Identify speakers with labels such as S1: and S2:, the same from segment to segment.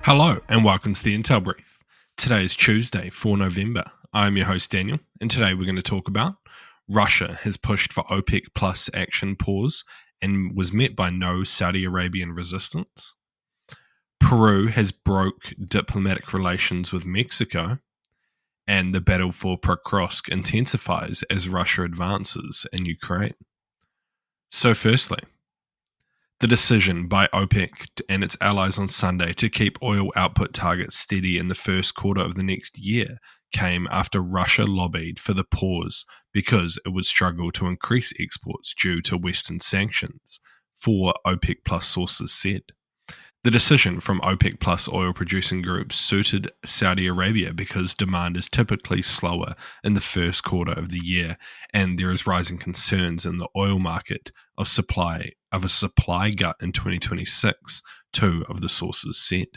S1: Hello and welcome to the Intel Brief. Today is Tuesday, 4 November. I'm your host Daniel, and today we're going to talk about Russia has pushed for OPEC plus action pause and was met by no Saudi Arabian resistance. Peru has broke diplomatic relations with Mexico, and the battle for Pokrovsk intensifies as Russia advances in Ukraine. So firstly, the decision by OPEC and its allies on Sunday to keep oil output targets steady in the first quarter of the next year came after Russia lobbied for the pause because it would struggle to increase exports due to Western sanctions, 4 OPEC Plus sources said. The decision from OPEC Plus oil producing groups suited Saudi Arabia because demand is typically slower in the first quarter of the year, and there is rising concerns in the oil market of a supply gut in 2026, 2 of the sources said.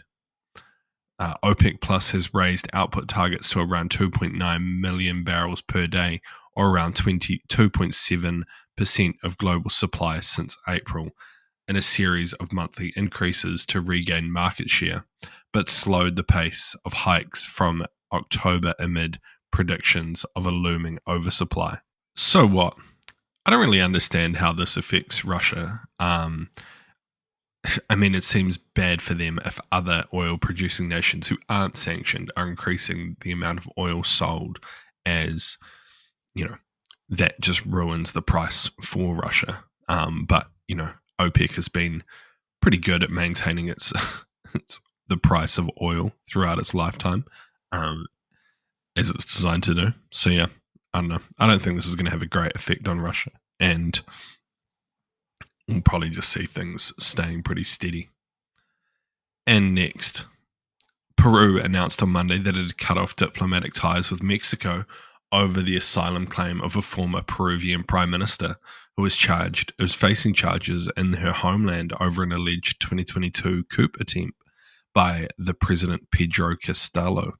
S1: OPEC Plus has raised output targets to around 2.9 million barrels per day, or around 22.7% of global supply since April, in a series of monthly increases to regain market share, but slowed the pace of hikes from October amid predictions of a looming oversupply. So what? I don't really understand how this affects Russia. It seems bad for them if other oil-producing nations who aren't sanctioned are increasing the amount of oil sold, as, that just ruins the price for Russia. But OPEC has been pretty good at maintaining its the price of oil throughout its lifetime, as it's designed to do. So yeah, I don't know. I don't think this is going to have a great effect on Russia, and we'll probably just see things staying pretty steady. And next, Peru announced on Monday that it had cut off diplomatic ties with Mexico over the asylum claim of a former Peruvian prime minister who was facing charges in her homeland over an alleged 2022 coup attempt by the President Pedro Castillo.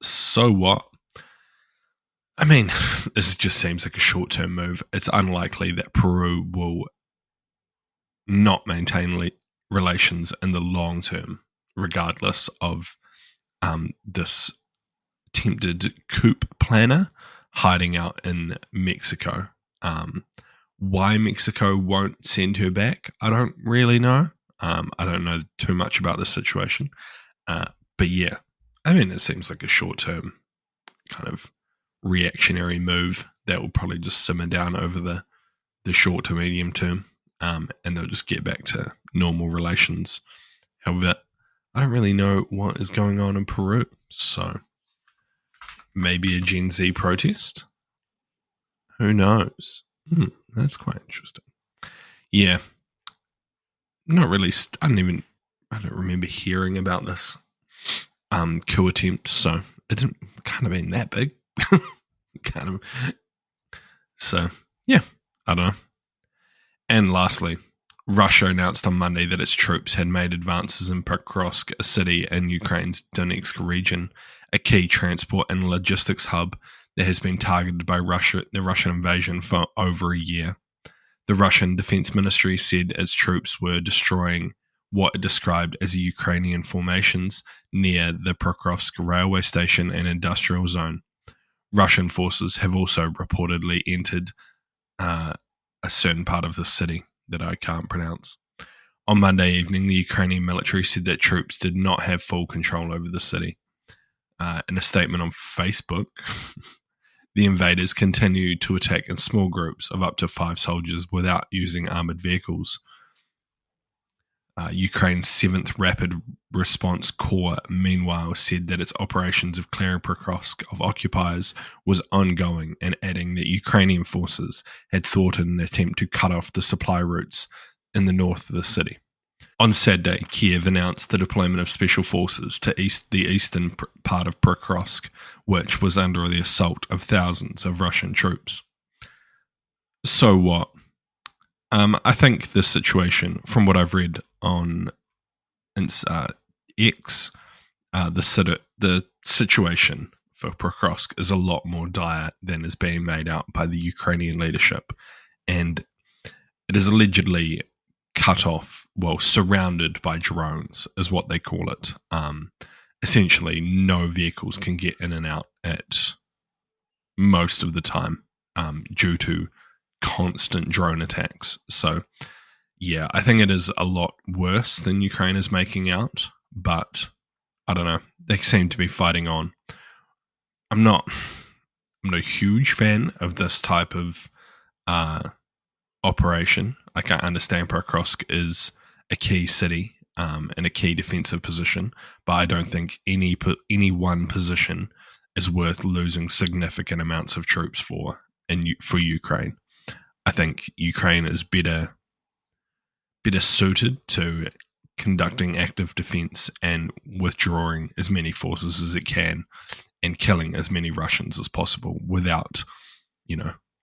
S1: So what? This just seems like a short-term move. It's unlikely that Peru will not maintain relations in the long term, regardless of this attempted coup planner hiding out in Mexico. Why Mexico won't send her back, I don't really know. I don't know too much about the situation. But yeah, it seems like a short-term kind of reactionary move that will probably just simmer down over the short to medium term, and they'll just get back to normal relations. However, I don't really know what is going on in Peru, so maybe a Gen Z protest? Who knows? That's quite interesting. Yeah. Not really. I don't remember hearing about this coup attempt, so it didn't kind of been that big. So, yeah, I don't know. And lastly, Russia announced on Monday that its troops had made advances in Pokrovsk, a city in Ukraine's Donetsk region, a key transport and logistics hub that has been targeted by the Russian invasion for over a year. The Russian Defense Ministry said its troops were destroying what it described as Ukrainian formations near the Pokrovsk railway station and industrial zone. Russian forces have also reportedly entered a certain part of the city that I can't pronounce. On Monday evening, the Ukrainian military said that troops did not have full control over the city. In a statement on Facebook, the invaders continued to attack in small groups of up to 5 soldiers without using armored vehicles. Ukraine's 7th Rapid Response Corps, meanwhile, said that its operations of clearing Pokrovsk of occupiers was ongoing, and adding that Ukrainian forces had thwarted an attempt to cut off the supply routes in the north of the city. On Saturday, Kiev announced the deployment of special forces to the eastern part of Pokrovsk, which was under the assault of thousands of Russian troops. So what? I think this situation, from what I've read on X, the situation for Pokrovsk is a lot more dire than is being made out by the Ukrainian leadership, and it is allegedly cut off, surrounded by drones, is what they call it. Essentially, no vehicles can get in and out at most of the time due to constant drone attacks. So, yeah, I think it is a lot worse than Ukraine is making out, but I don't know. They seem to be fighting on. I'm not a huge fan of this type of operation. Like, I understand Pokrovsk is a key city and a key defensive position, but I don't think any one position is worth losing significant amounts of troops for Ukraine. I think Ukraine is better suited to conducting active defense and withdrawing as many forces as it can and killing as many Russians as possible without,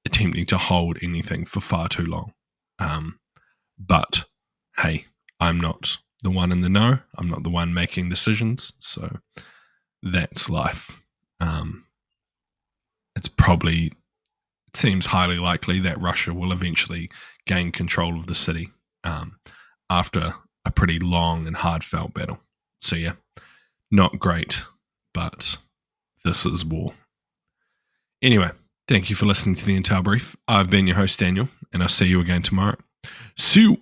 S1: attempting to hold anything for far too long. But hey, I'm not the one in the know. I'm not the one making decisions. So that's life. It seems highly likely that Russia will eventually gain control of the city after a pretty long and hard-fought battle. So yeah, not great, but this is war. Anyway, thank you for listening to the Intel Brief. I've been your host, Daniel, and I'll see you again tomorrow. See you.